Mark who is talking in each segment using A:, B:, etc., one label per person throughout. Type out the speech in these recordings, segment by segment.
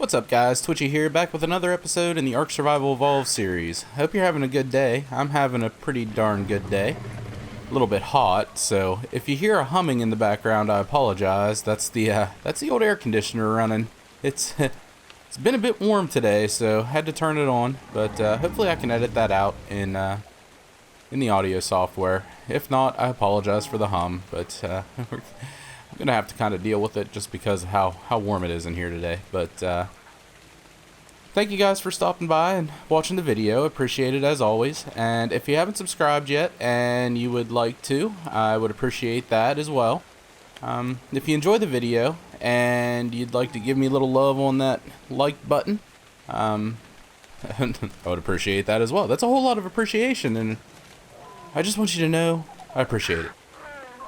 A: What's up guys, Twitchy here, back with another episode in the ARK Survival Evolved series. Hope you're having a good day. I'm having a pretty darn good day. A little bit hot, so if you hear a humming in the background, I apologize. That's the old air conditioner running. It's it's been a bit warm today, so had to turn it on, but hopefully I can edit that out in the audio software. If not, I apologize for the hum, but I'm gonna have to kind of deal with it just because of how warm it is in here today. But thank you guys for stopping by and watching the video. Appreciate it as always. And if you haven't subscribed yet and you would like to, I would appreciate that as well. If you enjoy the video and you'd like to give me a little love on that like button, I would appreciate that as well. That's a whole lot of appreciation, and I just want you to know I appreciate it.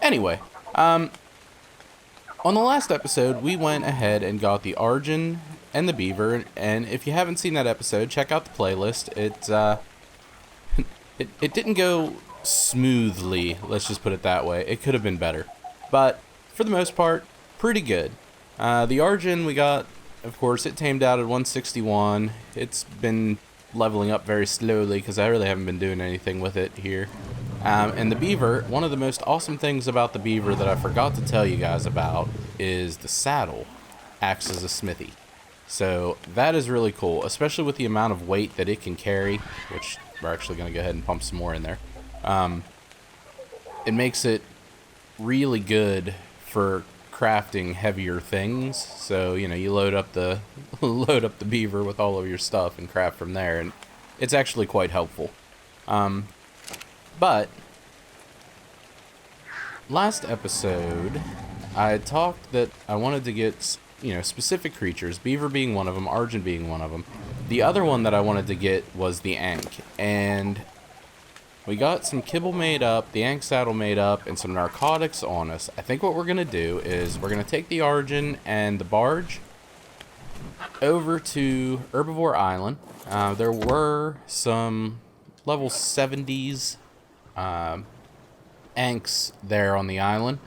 A: Anyway, on the last episode, we went ahead and got the Argent and the Beaver, and if you haven't seen that episode, check out the playlist. It didn't go smoothly, let's just put it that way. It could have been better, but for the most part, pretty good. The Argent we got, of course, it tamed out at 161. It's been leveling up very slowly because I really haven't been doing anything with it here. And the Beaver, one of the most awesome things about the Beaver that I forgot to tell you guys about is the saddle acts as a smithy. So that is really cool, especially with the amount of weight that it can carry, which we're actually going to go ahead and pump some more in there. It makes it really good for crafting heavier things. So, you know, you load up the Beaver with all of your stuff and craft from there, and it's actually quite helpful. But last episode, I had talked that I wanted to get, you know, specific creatures, Beaver being one of them, Argent being one of them. The other one that I wanted to get was the Ank, and we got some kibble made up, the Ank saddle made up, and some narcotics on us. I think what we're going to do is we're going to take the Argent and the barge over to Herbivore Island. There were some level 70s Anks there on the island.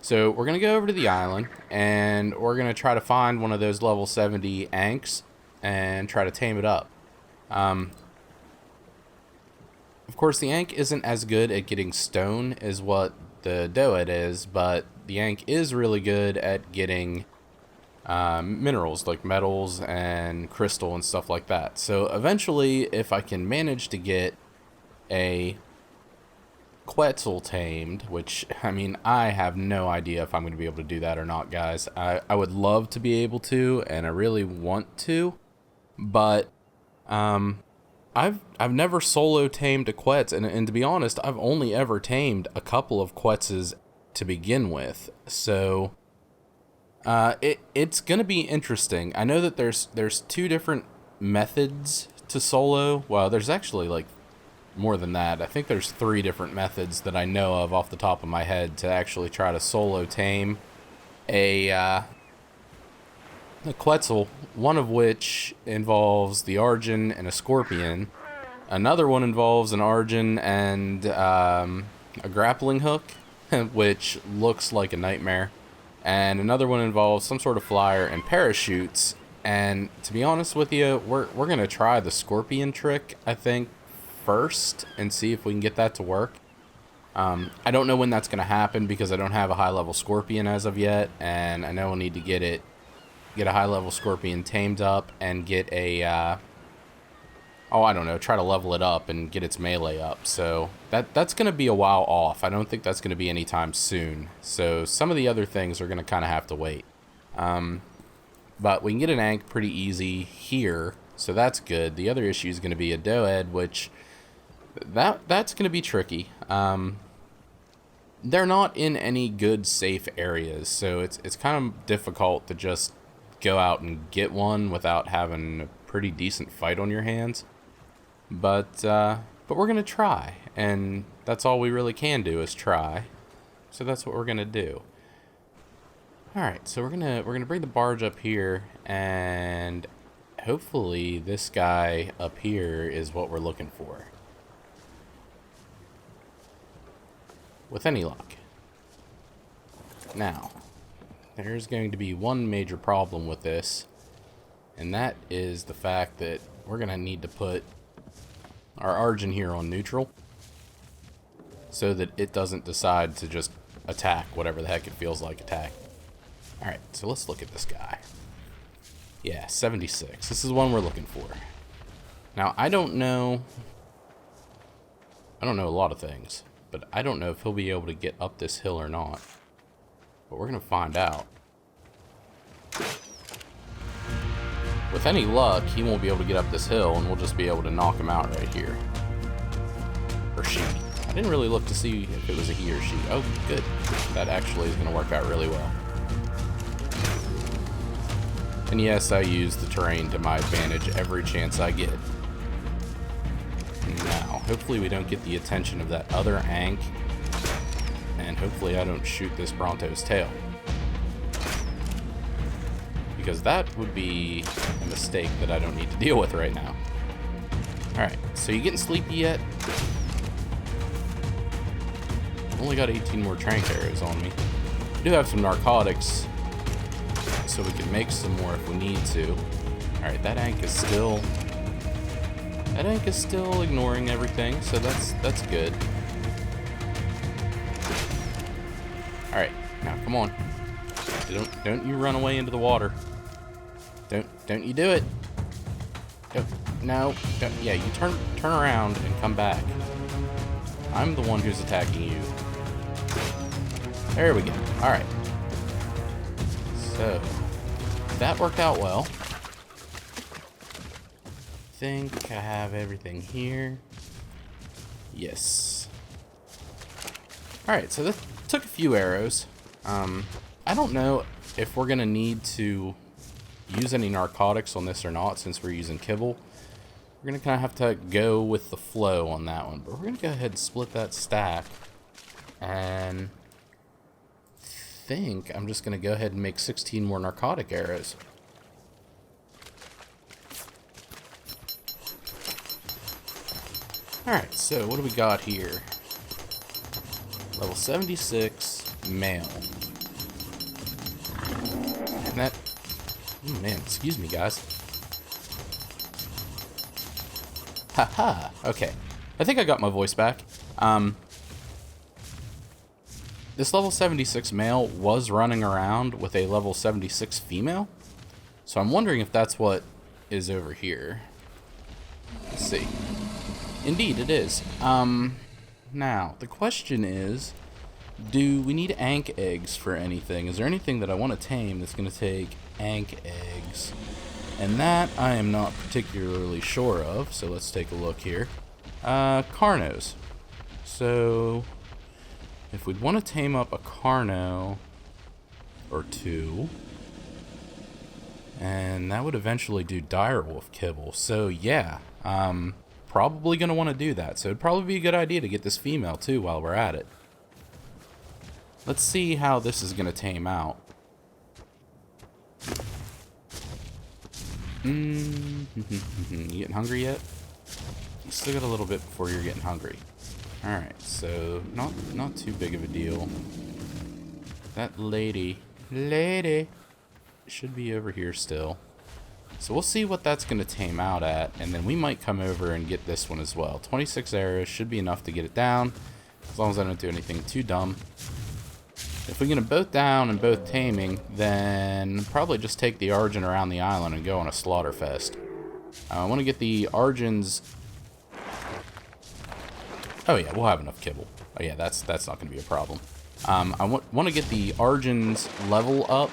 A: So we're going to go over to the island and we're going to try to find one of those level 70 Anks and try to tame it up. Of course, the Ank isn't as good at getting stone as what the Doed is, but the Ank is really good at getting minerals like metals and crystal and stuff like that. So eventually, if I can manage to get a Quetzal tamed, which, I mean, I have no idea if I'm going to be able to do that or not, guys. I would love to be able to, and I really want to, but I've never solo tamed a Quetz, and to be honest, I've only ever tamed a couple of Quetzes to begin with. So it's going to be interesting. I know that there's two different methods to solo. Well, there's actually like more than that. I think there's 3 different methods that I know of off the top of my head to actually try to solo tame a Quetzal, one of which involves the Argent and a Scorpion. Another one involves an Argent and a grappling hook, which looks like a nightmare. And another one involves some sort of flyer and parachutes. And to be honest with you, we're going to try the Scorpion trick, I think, first and see if we can get that to work. I don't know when that's going to happen because I don't have a high level Scorpion as of yet, and I know we'll need to get a high level Scorpion tamed up and get a I don't know, try to level it up and get its melee up. So that's going to be a while off. I don't think that's going to be anytime soon. So some of the other things are going to kind of have to wait. But we can get an Ank pretty easy here, so that's good. The other issue is going to be a Doed, which that's going to be tricky. They're not in any good safe areas, so it's kind of difficult to just go out and get one without having a pretty decent fight on your hands. But we're going to try, and that's all we really can do is try. So that's what we're going to do. All right, so we're going to bring the barge up here, and hopefully this guy up here is what we're looking for. With any luck. Now, there's going to be one major problem with this, And that is the fact that we're going to need to put our Argent here on neutral so that it doesn't decide to just attack whatever the heck it feels like attack. Alright, so let's look at this guy. Yeah, 76. This is the one we're looking for. Now, I don't know a lot of things, but I don't know if he'll be able to get up this hill or not. But we're going to find out. With any luck, he won't be able to get up this hill, and we'll just be able to knock him out right here. Or she. I didn't really look to see if it was a he or she. Oh, good. That actually is going to work out really well. And yes, I use the terrain to my advantage every chance I get. Now, hopefully we don't get the attention of that other Ank, and hopefully I don't shoot this Bronto's tail. Because that would be a mistake that I don't need to deal with right now. Alright, so you getting sleepy yet? Only got 18 more trank arrows on me. I do have some narcotics, so we can make some more if we need to. Alright, that Ank is still ignoring everything, so that's good. Alright, now come on. Don't you run away into the water. Don't you do it. No, don't, yeah, you turn around and come back. I'm the one who's attacking you. There we go. Alright. So, that worked out well. I think I have everything here. Yes. Alright, so that took a few arrows. I don't know if we're going to need to use any narcotics on this or not, since we're using kibble. We're going to kind of have to go with the flow on that one. But we're going to go ahead and split that stack. And I think I'm just going to go ahead and make 16 more narcotic arrows. Alright, so what do we got here? Level 76, male. And that... Oh man, excuse me, guys. Haha, okay. I think I got my voice back. This level 76 male was running around with a level 76 female. So I'm wondering if that's what is over here. Let's see. Indeed, it is. Now, the question is, do we need Ank eggs for anything? Is there anything that I want to tame that's going to take Ank eggs? And that I am not particularly sure of, so let's take a look here. Carnos. So, if we'd want to tame up a Carno or two, and that would eventually do direwolf kibble. So yeah, probably going to want to do that. So it'd probably be a good idea to get this female too while we're at it. Let's see how this is going to tame out. You getting hungry yet? You still got a little bit before you're getting hungry. Alright, so not too big of a deal. That lady should be over here still. So we'll see what that's going to tame out at, and then we might come over and get this one as well. 26 arrows should be enough to get it down, as long as I don't do anything too dumb. If we get them both down and both taming, then probably just take the Argent around the island and go on a slaughter fest. I want to get the Argents... Oh yeah, we'll have enough kibble. Oh yeah, that's not going to be a problem. I want to get the Argent's level up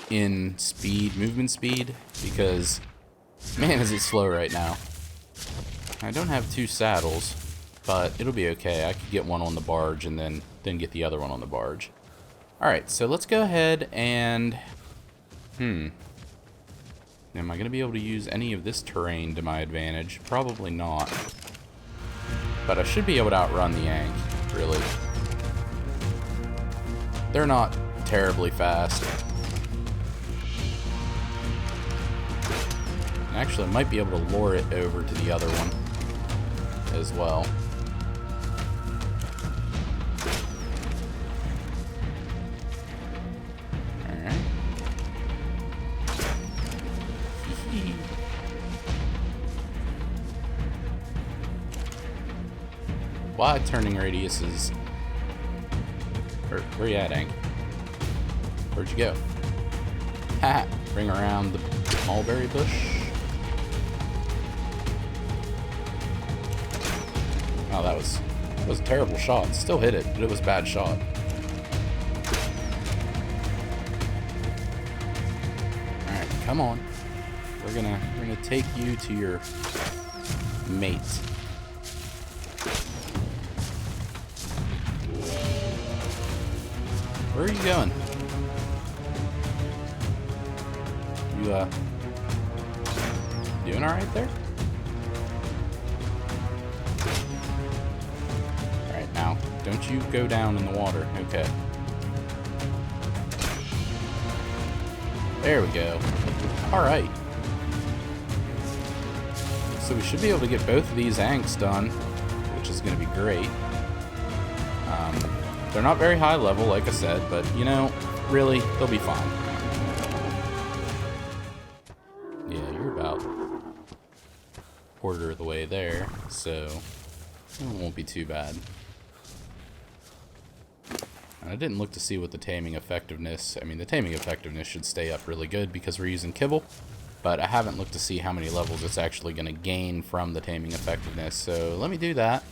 A: in speed, movement speed, because man is it slow right now. I don't have two saddles, but it'll be okay. I could get one on the barge and then get the other one on the barge. Alright, so let's go ahead and... Am I going to be able to use any of this terrain to my advantage? Probably not. But I should be able to outrun the Ank, really. They're not terribly fast. And actually, I might be able to lure it over to the other one as well. wide turning radiuses. Where you at, Ank? Where'd you go? Ha! Bring around the mulberry bush. Oh, that was a terrible shot. Still hit it, but it was a bad shot. Alright, come on. We're gonna take you to your mate. Where are you going? You doing alright there? Alright, now, don't you go down in the water. Okay. There we go. Alright. So we should be able to get both of these Anks done, which is going to be great. They're not very high level, like I said, but, you know, really, they'll be fine. Yeah, you're about a quarter of the way there, so it won't be too bad. And I didn't look to see what the taming effectiveness... I mean, the taming effectiveness should stay up really good because we're using kibble, but I haven't looked to see how many levels it's actually going to gain from the taming effectiveness, so let me do that.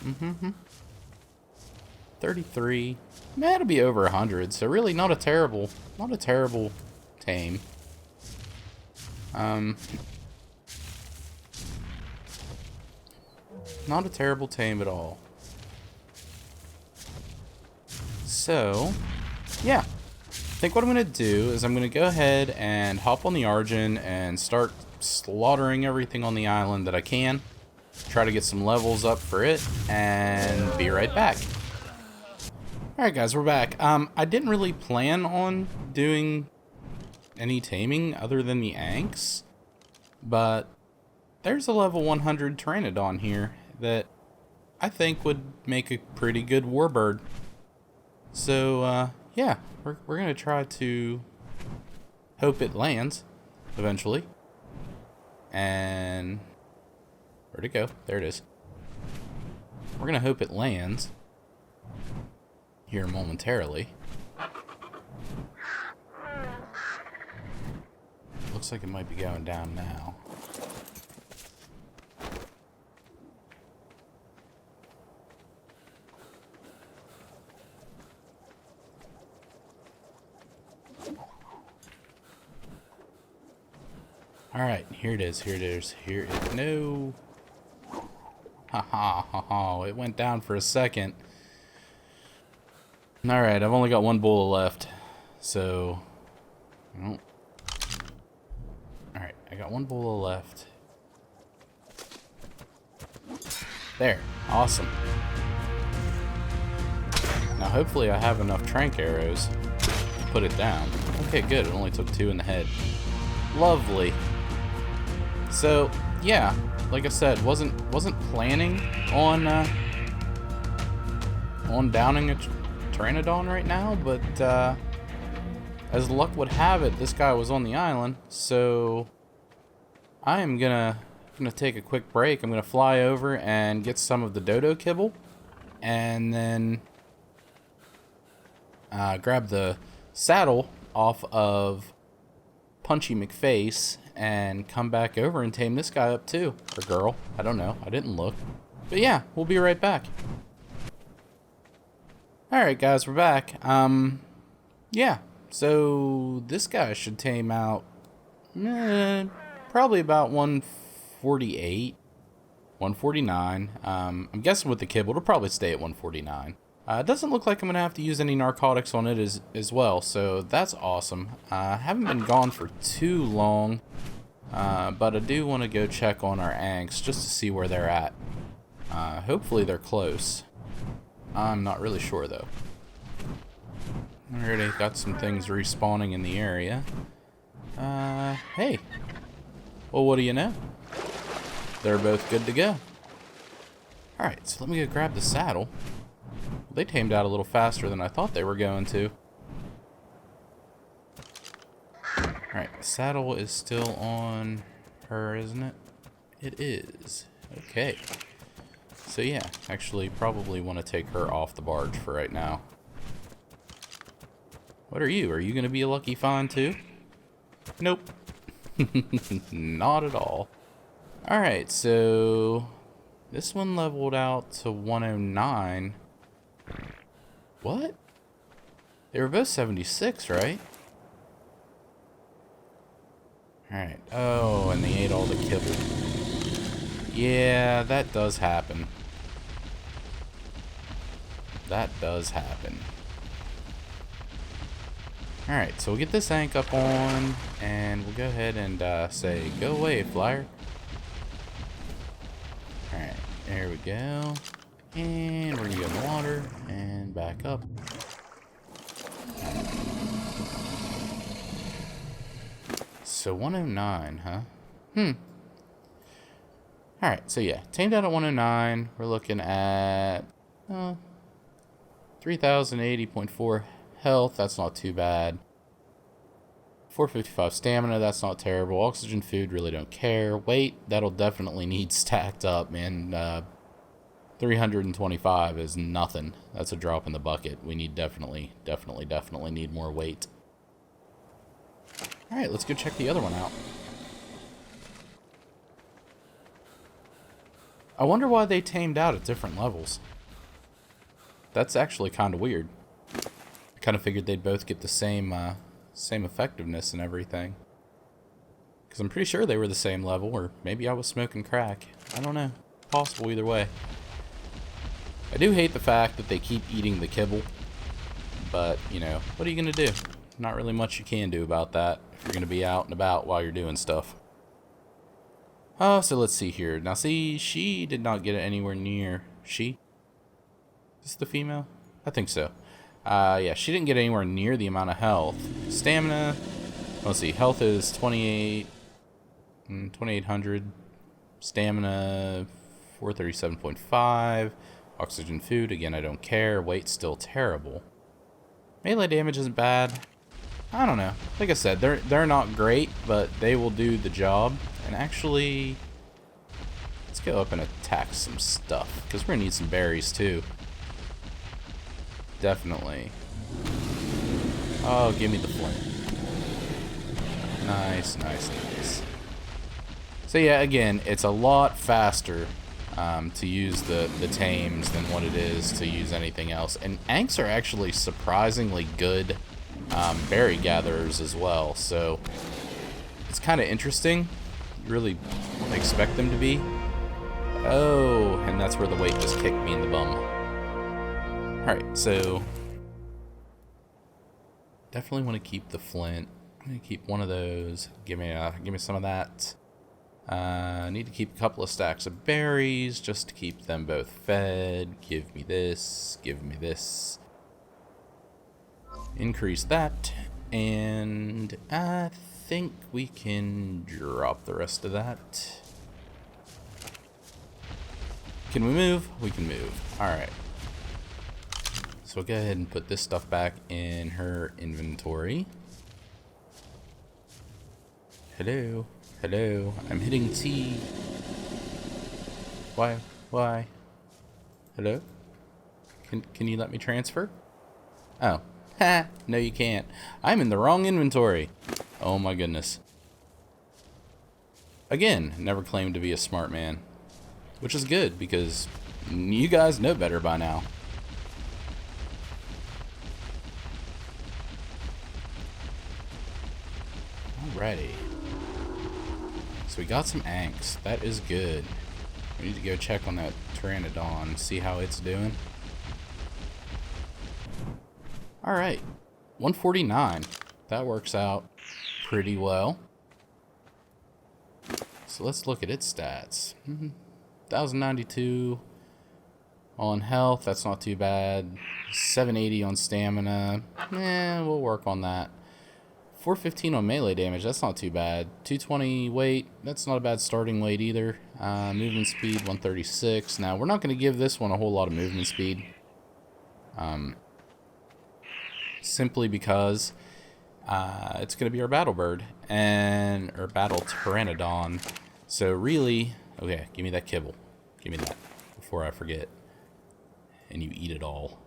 A: 33. That'll be over 100, so really not a terrible tame. Not a terrible tame at all. So, yeah. I think what I'm going to do is I'm going to go ahead and hop on the Argent and start slaughtering everything on the island that I can. Try to get some levels up for it, and be right back. Alright guys, we're back. I didn't really plan on doing any taming other than the Anks, but there's a level 100 Pteranodon here that I think would make a pretty good warbird. So, yeah, we're going to try to hope it lands eventually. And where'd it go? There it is. We're going to hope it lands here momentarily. Looks like it might be going down now. Alright, here it is, here it is, here it... No! Ha, it went down for a second. Alright, I've only got one bullet left, so... Oh. Alright, I got one bullet left. There, awesome. Now hopefully I have enough trank arrows to put it down. Okay, good, it only took 2 in the head. Lovely. So, yeah, like I said, wasn't planning on downing a Pteranodon right now, but as luck would have it, this guy was on the island, so I am gonna take a quick break. I'm gonna fly over and get some of the dodo kibble, and then grab the saddle off of Punchy McFace and come back over and tame this guy up too. Or girl, I don't know, I didn't look. But yeah, we'll be right back. Alright guys, we're back. Yeah, so this guy should tame out probably about 148, 149. I'm guessing with the kibble, it'll probably stay at 149. It doesn't look like I'm going to have to use any narcotics on it as well, so that's awesome. I haven't been gone for too long, but I do want to go check on our Anks just to see where they're at. Hopefully they're close. I'm not really sure though. Already got some things respawning in the area. Hey. Well, what do you know? They're both good to go. Alright, so let me go grab the saddle. They tamed out a little faster than I thought they were going to. Alright, the saddle is still on her, isn't it? It is. Okay. So yeah, actually probably want to take her off the barge for right now. What are you? Are you going to be a lucky find too? Nope. Not at all. Alright, so this one leveled out to 109. What? They were both 76, right? Alright. Oh, and they ate all the kibble. Yeah, that does happen. That does happen. Alright, so we'll get this ank up on, and we'll go ahead and say, go away, flyer. Alright, there we go. And we're going to go in the water, and back up. So 109, huh? Alright, so yeah, tamed out at 109. We're looking at 3080.4 health. That's not too bad. 455 stamina. That's not terrible. Oxygen, food, really don't care. Weight, that'll definitely need stacked up, man. 325 is nothing. That's a drop in the bucket. We need definitely need more weight. Alright, let's go check the other one out. I wonder why they tamed out at different levels. That's actually kind of weird. I kind of figured they'd both get the same effectiveness and everything. Because I'm pretty sure they were the same level, or maybe I was smoking crack. I don't know. Possible either way. I do hate the fact that they keep eating the kibble. But, you know, what are you going to do? Not really much you can do about that if you're going to be out and about while you're doing stuff. Oh, so let's see here. Now, see, she did not get it anywhere near. She? Is this the female? I think so. Yeah, she didn't get anywhere near the amount of health. Stamina, let's see, health is 2800. Stamina, 437.5. Oxygen, food, again, I don't care. Weight, still terrible. Melee damage isn't bad. I don't know. Like I said, they're not great, but they will do the job. And actually, let's go up and attack some stuff, because we're going to need some berries too. Definitely. Oh, give me the flint. Nice, nice, nice. So yeah, again, it's a lot faster to use the tames than what it is to use anything else. And anks are actually surprisingly good berry gatherers as well, so it's kind of interesting. You really expect them to be. Oh, and that's where the weight just kicked me in the bum. Alright, so definitely want to keep the flint. I'm going to keep one of those. Give me some of that. I need to keep a couple of stacks of berries just to keep them both fed. Give me this. Give me this. Increase that. And I think we can drop the rest of that. Can we move? We can move. Alright. So we'll go ahead and put this stuff back in her inventory. Hello. Hello. I'm hitting T. Why? Why? Hello? Can you let me transfer? Oh. Ha! No, you can't. I'm in the wrong inventory. Oh my goodness. Again, never claimed to be a smart man. Which is good, because you guys know better by now. Alrighty. So we got some anks. That is good. We need to go check on that pteranodon, see how it's doing. Alright. 149. That works out pretty well. So let's look at its stats. 1092 on health. That's not too bad. 780 on stamina. We'll work on that. 415 on melee damage, that's not too bad. 220 weight, that's not a bad starting weight either. Movement speed, 136. Now, we're not going to give this one a whole lot of movement speed. Simply because it's going to be our battle bird, or battle pteranodon. So really, okay, give me that kibble. Give me that. before I forget. And you eat it all.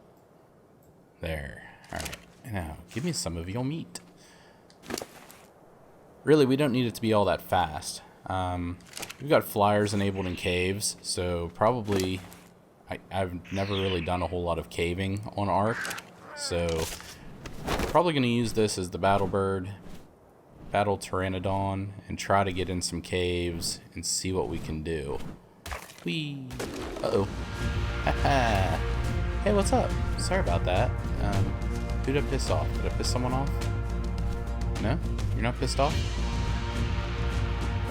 A: There. Alright. Now, give me some of your meat. Really, we don't need it to be all that fast. We've got flyers enabled in caves, so probably... I've never really done a whole lot of caving on ARK, so probably going to use this as the battle bird, battle pteranodon, and try to get in some caves and see what we can do. Whee! Uh-oh. Haha! Hey, what's up? Sorry about that. Who did I piss off? Did I piss someone off? No? You're not pissed off?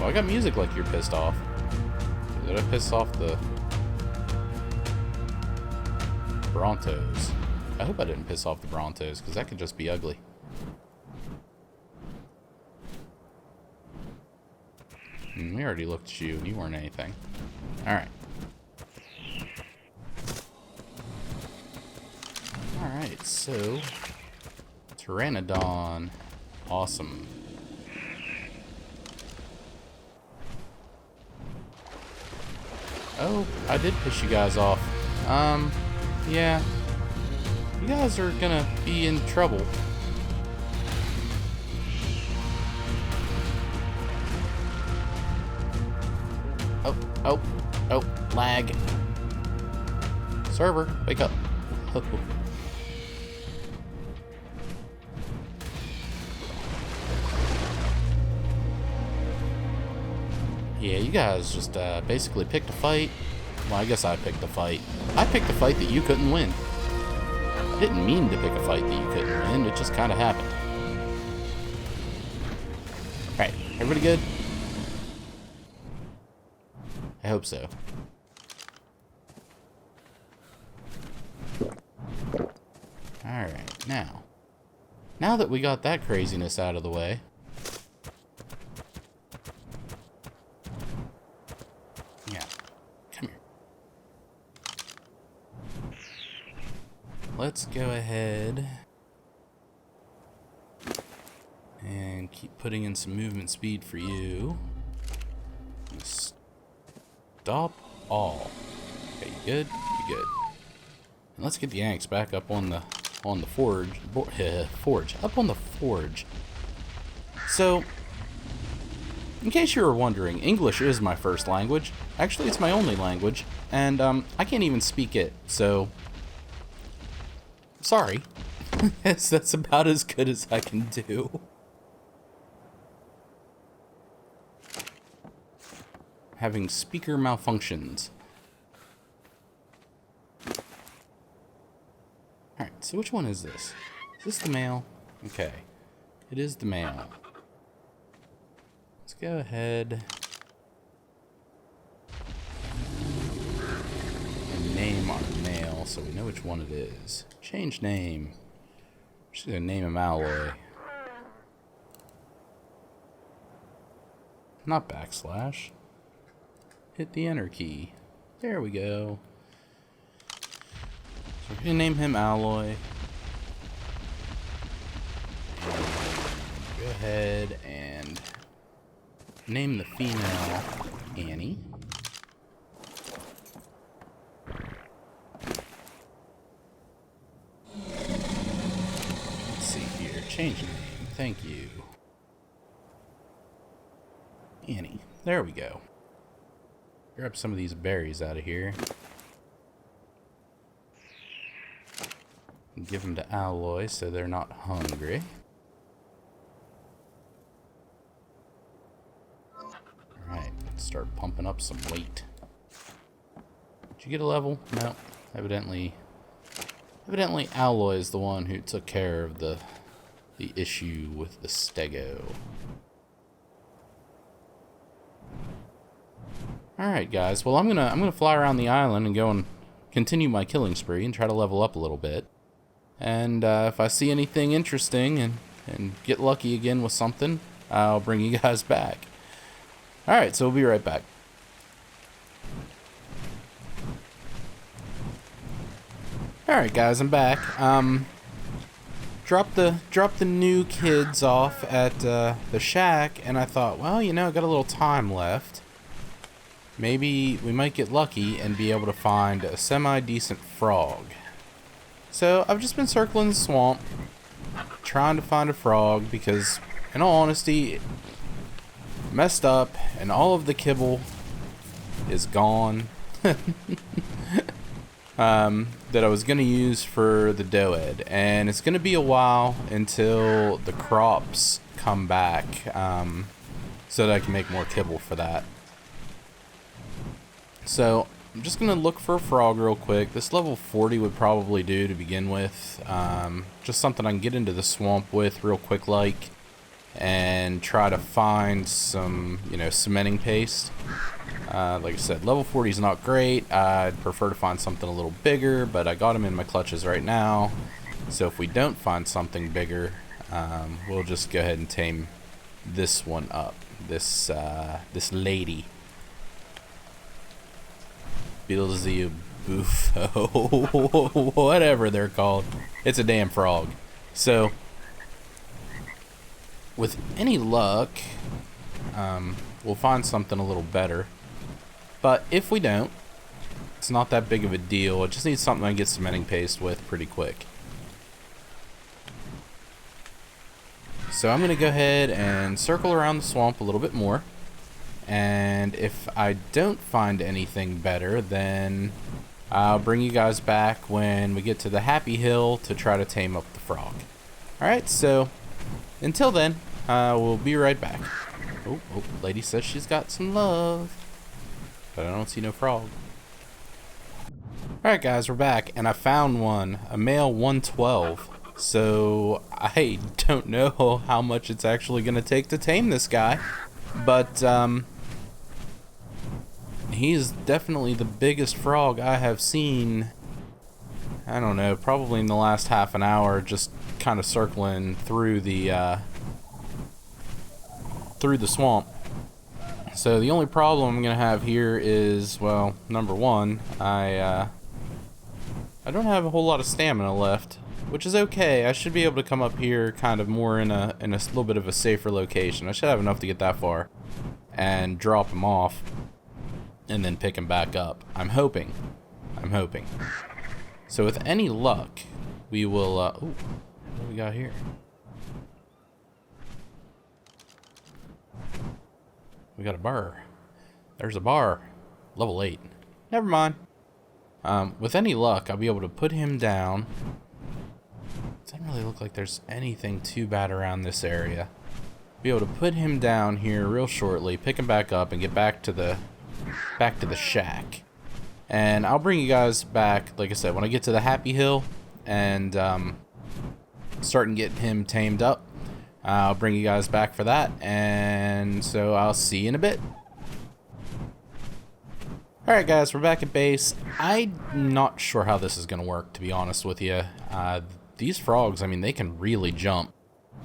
A: Well, I got music like you're pissed off. Did I piss off the... Brontos? I hope I didn't piss off the Brontos, because that could just be ugly. We already looked at you, and you weren't anything. Alright. Alright, so... Pteranodon. Awesome. Oh, I did piss you guys off. Yeah. You guys are gonna be in trouble. Oh, lag. Server, wake up. Yeah, you guys just basically picked a fight. Well, I guess I picked the fight. I picked the fight that you couldn't win. I didn't mean to pick a fight that you couldn't win, it just kind of happened. Alright, everybody good? I hope so. Alright, now that we got that craziness out of the way, yeah, come here. Let's go ahead and keep putting in some movement speed for you. Stop all. Okay, you good? You good. And let's get the Anks back up on the forge. Up on the forge. So, in case you were wondering, English is my first language. Actually, it's my only language, and I can't even speak it. So, sorry. That's about as good as I can do. Having speaker malfunctions. Alright, so which one is this? Is this the male? Okay. It is the male. Let's go ahead and name our male so we know which one it is. Change name. I'm just gonna name him Alloy. Not backslash. Hit the enter key. There we go. So we're gonna name him Alloy. And go ahead and name the female Annie. Let's see here. Change name. Thank you. Annie. There we go. Grab some of these berries out of here. And give them to Alloy so they're not hungry. Alright, let's start pumping up some weight. Did you get a level? No. Evidently Alloy is the one who took care of the issue with the stego. Alright guys, well I'm gonna fly around the island and go and continue my killing spree and try to level up a little bit. And if I see anything interesting and get lucky again with something, I'll bring you guys back. Alright, so we'll be right back. Alright guys, I'm back. Dropped the new kids off at the shack, and I thought, well, you know, I got a little time left. maybe we might get lucky and be able to find a semi-decent frog. So I've just been circling the swamp, trying to find a frog because, in all honesty, it messed up and all of the kibble is gone. That I was going to use for the doed, and it's going to be a while until the crops come back, so that I can make more kibble for that. So I'm just going to look for a frog real quick. This level 40 would probably do to begin with, just something I can get into the swamp with real quick like, and try to find some, you know, cementing paste. Like I said, level 40 is not great. I'd prefer to find something a little bigger, but I got him in my clutches right now. So if we don't find something bigger, we'll just go ahead and tame this one up. This lady. Beelzebufo, whatever they're called. It's a damn frog. So, with any luck, we'll find something a little better. But if we don't, it's not that big of a deal. It just needs something I can get cementing paste with pretty quick. So I'm going to go ahead and circle around the swamp a little bit more. And if I don't find anything better, then I'll bring you guys back when we get to the Happy Hill to try to tame up the frog. Alright, so until then, we'll be right back. Oh, lady says she's got some love. But I don't see no frog. Alright guys, we're back, and I found one, a male 112. So I don't know how much it's actually going to take to tame this guy. But he's definitely the biggest frog I have seen, I don't know, probably in the last half an hour, just kind of circling through the swamp. So the only problem I'm gonna have here is, well, number one, I don't have a whole lot of stamina left, which is okay. I should be able to come up here kind of more in a little bit of a safer location. I should have enough to get that far and drop him off and then pick him back up. I'm hoping. So with any luck, we will, ooh, what do we got here? We got a bar. There's a bar. Level 8. Never mind. With any luck, I'll be able to put him down. Doesn't really look like there's anything too bad around this area. Be able to put him down here real shortly, pick him back up, and get back to the shack. And I'll bring you guys back, like I said, when I get to the Happy Hill and start getting him tamed up. I'll bring you guys back for that, and so I'll see you in a bit. Alright guys, we're back at base. I'm not sure how this is going to work, to be honest with you. These frogs, I mean, they can really jump.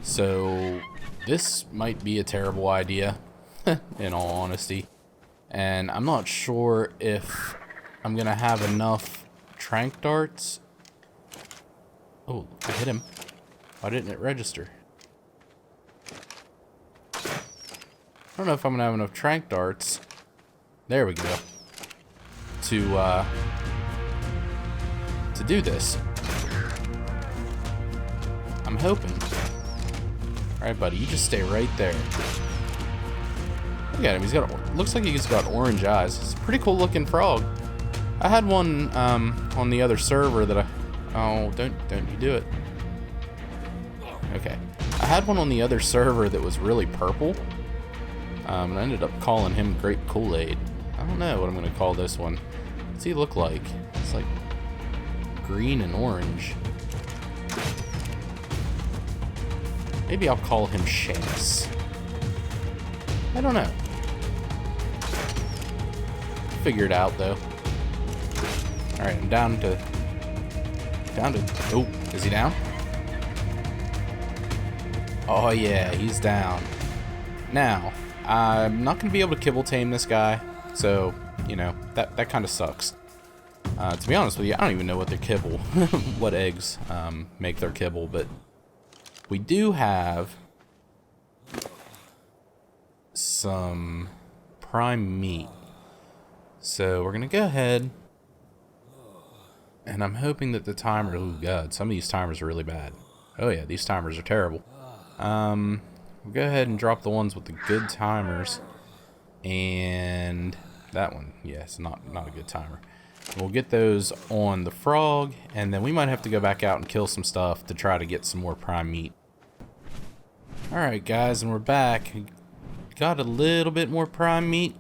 A: So this might be a terrible idea, in all honesty. And I'm not sure if I'm going to have enough trank darts. Oh, I hit him. Why didn't it register? I don't know if I'm gonna have enough trank darts. There we go. To do this. I'm hoping. Alright, buddy, you just stay right there. Look at him, he's got, looks like he's got orange eyes. It's a pretty cool looking frog. I had one on the other server that oh, don't you do it. Okay. I had one on the other server that was really purple. And I ended up calling him Grape Kool-Aid. I don't know what I'm going to call this one. What's he look like? It's like green and orange. Maybe I'll call him Shanks. I don't know. Figure it out, though. Alright, I'm down to... Oh, is he down? Oh, yeah, he's down. Now... I'm not going to be able to kibble tame this guy, so, you know, that kind of sucks. To be honest with you, I don't even know what their kibble, what eggs make their kibble, but we do have some prime meat. So we're going to go ahead. And I'm hoping that the timer... Oh, God. Some of these timers are really bad. Oh, yeah. These timers are terrible. We'll go ahead and drop the ones with the good timers. And that one. Yeah, it's not a good timer. We'll get those on the frog. And then we might have to go back out and kill some stuff to try to get some more prime meat. Alright, guys. And we're back. Got a little bit more prime meat.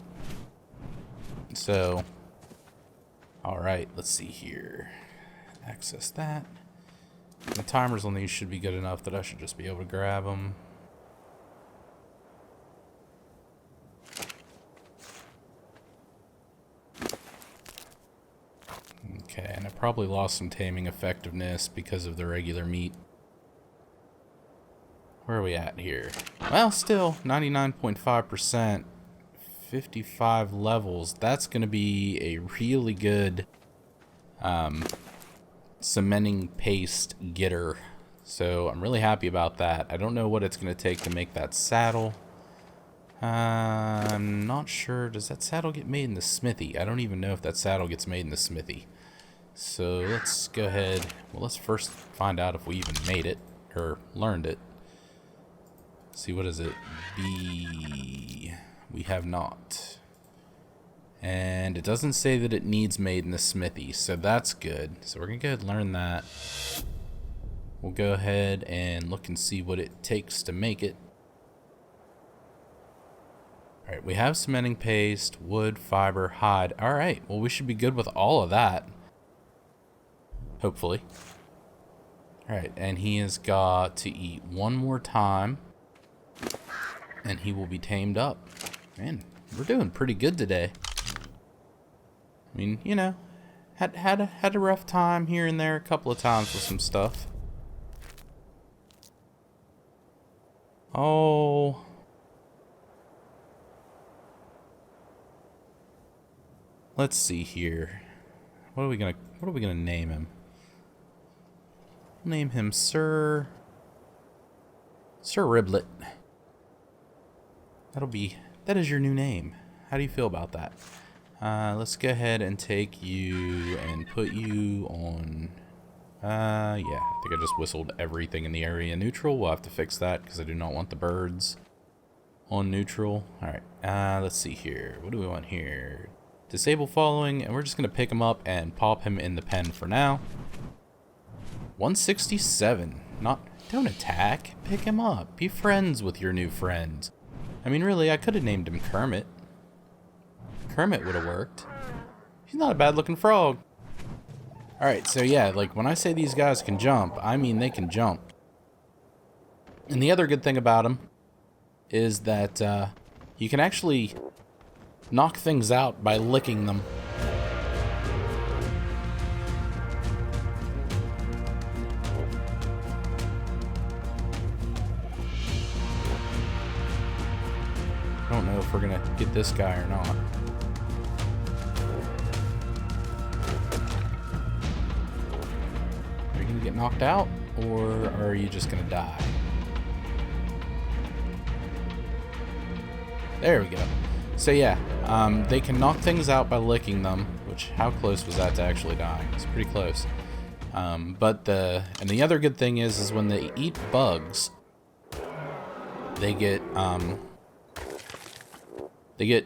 A: So... Alright, let's see here. Access that. The timers on these should be good enough that I should just be able to grab them. Okay, and I probably lost some taming effectiveness because of the regular meat. Where are we at here? Well, still 99.5%. 55 levels. That's going to be a really good cementing paste getter. So I'm really happy about that. I don't know what it's going to take to make that saddle. I'm not sure. Does that saddle get made in the smithy? I don't even know if that saddle gets made in the smithy. So let's go ahead. Well, let's first find out if we even made it or learned it. See, what is it? B. We have not. And it doesn't say that it needs made in the smithy, so that's good. So we're going to go ahead and learn that. We'll go ahead and look and see what it takes to make it. Alright, we have cementing paste, wood, fiber, hide. Alright, well we should be good with all of that. Hopefully. Alright, and he has got to eat one more time. And he will be tamed up. Man, we're doing pretty good today. I mean, you know, had a rough time here and there a couple of times with some stuff. Oh. Let's see here. What are we gonna name him? Name him Sir Riblet. That is your new name. How do you feel about that? Let's go ahead and take you and put you on... yeah, I think I just whistled everything in the area neutral. We'll have to fix that because I do not want the birds on neutral. Alright, let's see here. What do we want here? Disable following, and we're just going to pick him up and pop him in the pen for now. 167. Don't attack. Pick him up. Be friends with your new friends. I mean, really, I could have named him Kermit. Kermit would have worked. He's not a bad-looking frog. Alright, so yeah, like, when I say these guys can jump, I mean they can jump. And the other good thing about them is that you can actually knock things out by licking them. I don't know if we're gonna get this guy or not. Are you gonna get knocked out, or are you just gonna die? There we go. So yeah, they can knock things out by licking them, which, how close was that to actually dying? It's pretty close. And the other good thing is when they eat bugs, they get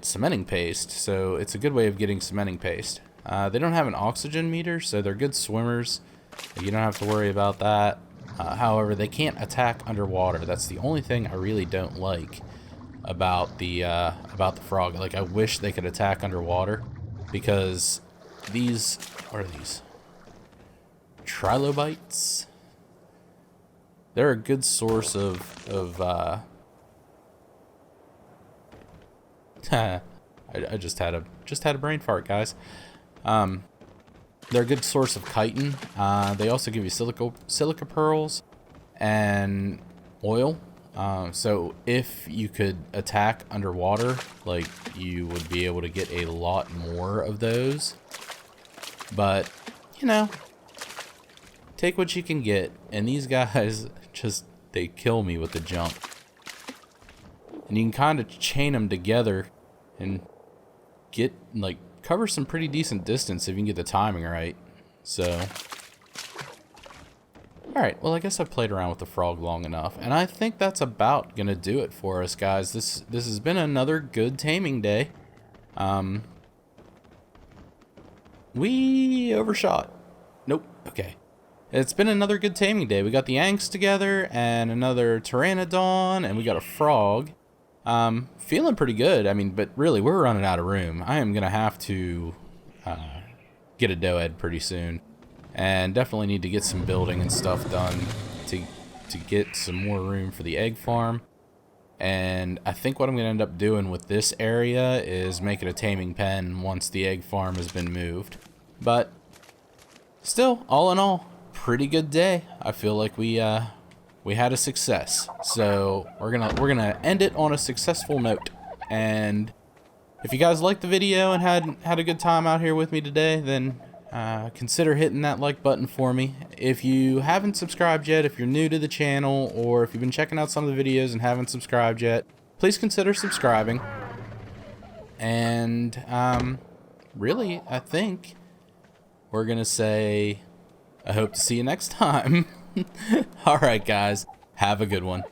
A: cementing paste, so it's a good way of getting cementing paste. They don't have an oxygen meter, so they're good swimmers. You don't have to worry about that. However, they can't attack underwater. That's the only thing I really don't like about the frog. Like, I wish they could attack underwater, because these, what are these? Trilobites? They're a good source of I just had a brain fart, guys. They're a good source of chitin. They also give you silica pearls and oil. So if you could attack underwater, like, you would be able to get a lot more of those. But, you know, take what you can get. And these guys they kill me with the jump. And you can kind of chain them together and get, like, covers some pretty decent distance if you can get the timing right. So, alright, well I guess I've played around with the frog long enough, and I think that's about gonna do it for us, guys. This has been another good taming day. We overshot. Nope, okay. It's been another good taming day. We got the Anks together, and another Pteranodon, and we got a frog. Feeling pretty good. I mean, but really, we're running out of room. I am gonna have to get a doe-head pretty soon, and definitely need to get some building and stuff done to get some more room for the egg farm. And I think what I'm gonna end up doing with this area is making a taming pen once the egg farm has been moved. But still, all in all, pretty good day. I feel like we had a success. So we're gonna end it on a successful note. And if you guys liked the video and had a good time out here with me today, then consider hitting that like button for me. If you haven't subscribed yet, if you're new to the channel, or if you've been checking out some of the videos and haven't subscribed yet, please consider subscribing. And really, I think we're gonna say I hope to see you next time. Alright guys, have a good one.